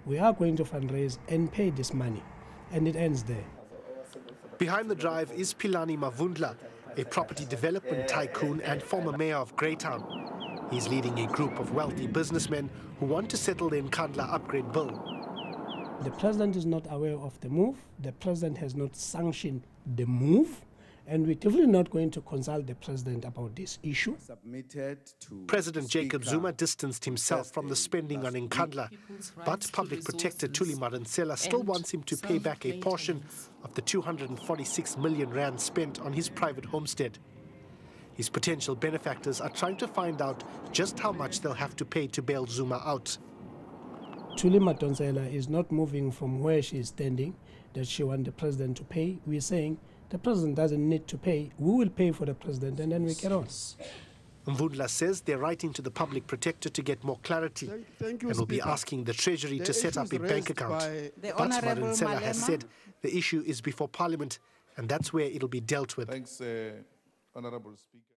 we are going to fundraise and pay this money. And it ends there. Behind the drive is Philani Mavundla, a property development tycoon and former mayor of Greytown. He's leading a group of wealthy businessmen who want to settle the Nkandla upgrade bill. The president is not aware of the move. The president has not sanctioned the move. And we're definitely not going to consult the president about this issue. President Jacob Zuma distanced himself from the spending on Nkandla, but Public Protector Thuli Madonsela still wants him to pay back a portion of the 246 million rand spent on his private homestead. His potential benefactors are trying to find out just how much they'll have to pay to bail Zuma out. Thuli Madonsela is not moving from where she is standing, that she wants the president to pay. We're saying the president doesn't need to pay. We will pay for the president and then we get on. Mvundla says they're writing to the Public Protector to get more clarity and will be asking the Treasury to set up a bank account. But Madonsela has said the issue is before Parliament and that's where it'll be dealt with. Thanks, Honourable Speaker.